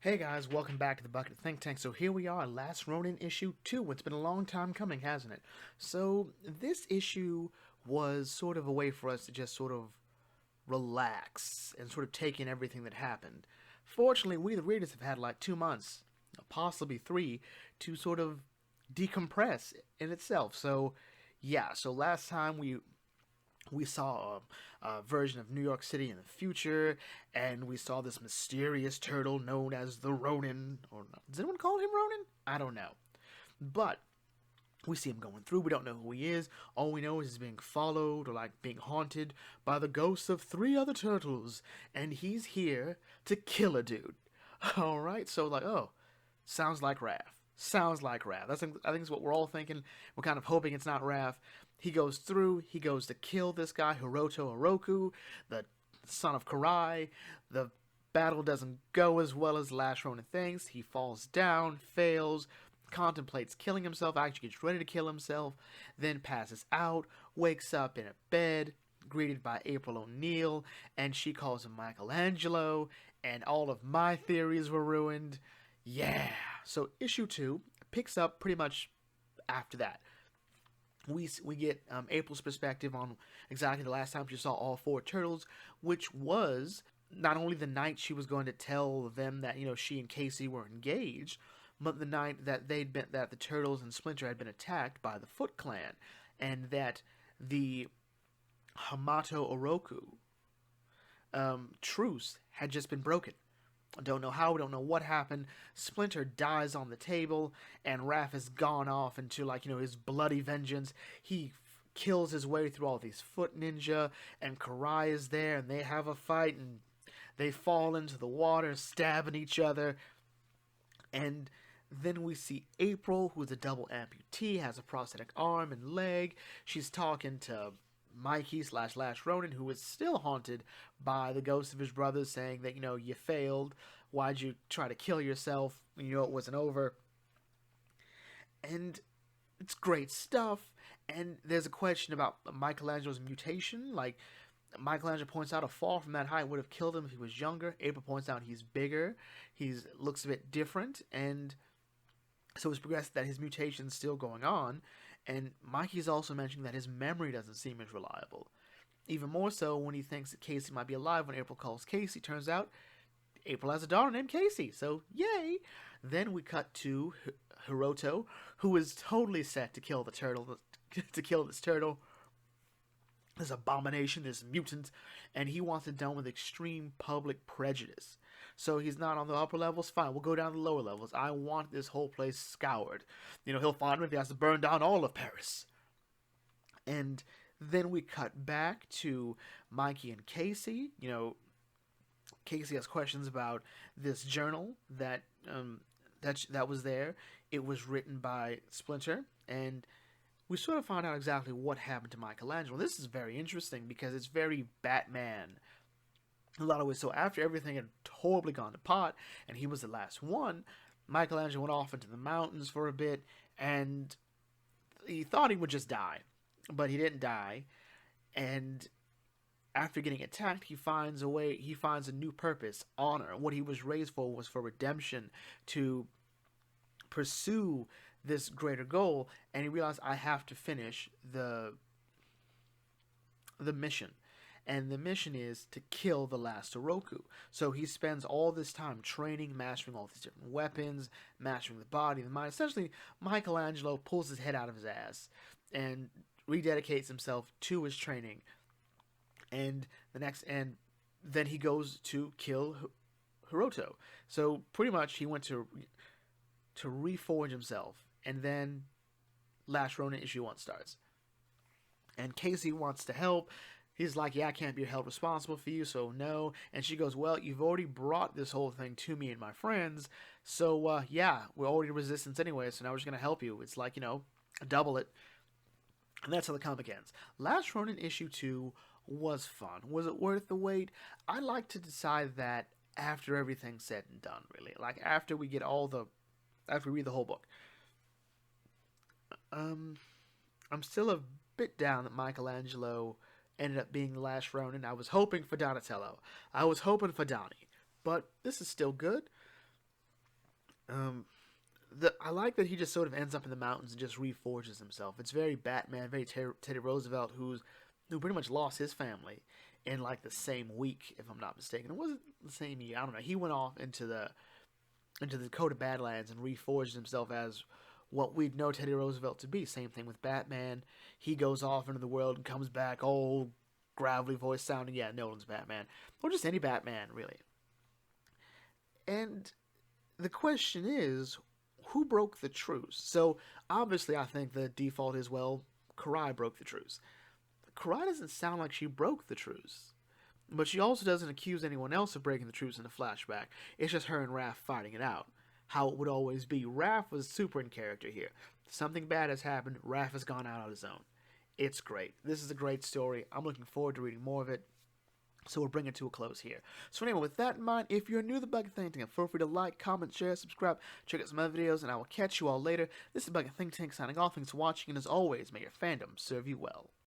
Hey guys, welcome back to the Bucket Think Tank. So here we are, Last Ronin issue 2. It's been a long time coming, hasn't it? So this issue was sort of a way for us to just sort of relax and sort of take in everything that happened. Fortunately, we the readers have had like 2 months, possibly three, to sort of decompress in itself. So yeah, so last time we saw a version of New York City in the future, and we saw this mysterious turtle known as the Ronin. Or does anyone call him Ronin? I don't know. But we see him going through. We don't know who he is. All we know is he's being followed or like being haunted by the ghosts of three other turtles, and he's here to kill a dude. All right, so like, oh, sounds like Raph. Sounds like Raph. I think it's what we're all thinking. We're kind of hoping it's not Raph. He goes through. He goes to kill this guy, Hiroto Oroku, the son of Karai. The battle doesn't go as well as Last Ronin thinks. He falls down, fails, contemplates killing himself, actually gets ready to kill himself, then passes out, wakes up in a bed, greeted by April O'Neil, and she calls him Michelangelo, and all of my theories were ruined. Yeah. So issue 2 picks up pretty much after that. We get April's perspective on exactly the last time she saw all four turtles, which was not only the night she was going to tell them that she and Casey were engaged, but the night that that the turtles and Splinter had been attacked by the Foot Clan, and that the Hamato Oroku truce had just been broken. Don't know how, we don't know what happened. Splinter dies on the table, and Raph has gone off into, his bloody vengeance. He kills his way through all these foot ninja, and Karai is there, and they have a fight, and they fall into the water, stabbing each other. And then we see April, who's a double amputee, has a prosthetic arm and leg. She's talking to Mikey slash Last Ronin, who is still haunted by the ghosts of his brothers, saying that, you failed. Why'd you try to kill yourself when you know it wasn't over? And it's great stuff. And there's a question about Michelangelo's mutation. Like, Michelangelo points out a fall from that height would have killed him if he was younger. April points out he's bigger. He looks a bit different. And so it's progressed that his mutation's still going on. And Mikey's also mentioning that his memory doesn't seem as reliable. Even more so when he thinks that Casey might be alive when April calls Casey. Turns out April has a daughter named Casey, so yay! Then we cut to Hiroto, who is totally set to kill the turtle, to kill this turtle, this abomination, this mutant, and he wants it done with extreme public prejudice. So he's not on the upper levels. Fine, we'll go down to the lower levels. I want this whole place scoured. He'll find him if he has to burn down all of Paris. And then we cut back to Mikey and Casey. Casey has questions about this journal that was there. It was written by Splinter, and we sort of found out exactly what happened to Michelangelo. This is very interesting because it's very Batman in a lot of ways. So after everything had totally gone to pot, and he was the last one, Michelangelo went off into the mountains for a bit, and he thought he would just die, but he didn't die. And after getting attacked, he finds a way. He finds a new purpose, honor. What he was raised for was for redemption, to pursue this greater goal. And he realized, I have to finish the mission. And the mission is to kill the last Oroku. So he spends all this time training, mastering all these different weapons, mastering the body, the mind. Essentially, Michelangelo pulls his head out of his ass and rededicates himself to his training. And then he goes to kill Hiroto. So pretty much he went to reforge himself, and then Last Ronin issue 1 starts. And Casey wants to help. He's like, yeah, I can't be held responsible for you, so no. And she goes, well, you've already brought this whole thing to me and my friends, so yeah, we're already resistance anyway, so now we're just going to help you. It's like, double it. And that's how the comic ends. Last Ronin issue 2 was fun. Was it worth the wait? I like to decide that after everything's said and done, really. Like, after we read the whole book. I'm still a bit down that Michelangelo ended up being the last Ronin. I was hoping for Donatello. I was hoping for Donnie. But this is still good. Um, I like that he just sort of ends up in the mountains and just reforges himself. It's very Batman, very Teddy Roosevelt, who pretty much lost his family in like the same week, if I'm not mistaken. It wasn't the same year. I don't know. He went off into the Dakota Badlands and reforged himself as what we'd know Teddy Roosevelt to be. Same thing with Batman. He goes off into the world and comes back all gravelly voice sounding. Yeah, Nolan's Batman, or just any Batman really. And the question is, who broke the truce? So obviously, I think the default is, well, Karai broke the truce. Karai doesn't sound like she broke the truce, but she also doesn't accuse anyone else of breaking the truce in the flashback. It's just her and Raph fighting it out. How it would always be. Raph was super in character here. Something bad has happened. Raph has gone out on his own. It's great. This is a great story. I'm looking forward to reading more of it. So we'll bring it to a close here. So anyway, with that in mind, if you're new to the Bucket Think Tank, feel free to like, comment, share, subscribe, check out some other videos, and I will catch you all later. This is Bucket Think Tank signing off. Thanks for watching, and as always, may your fandom serve you well.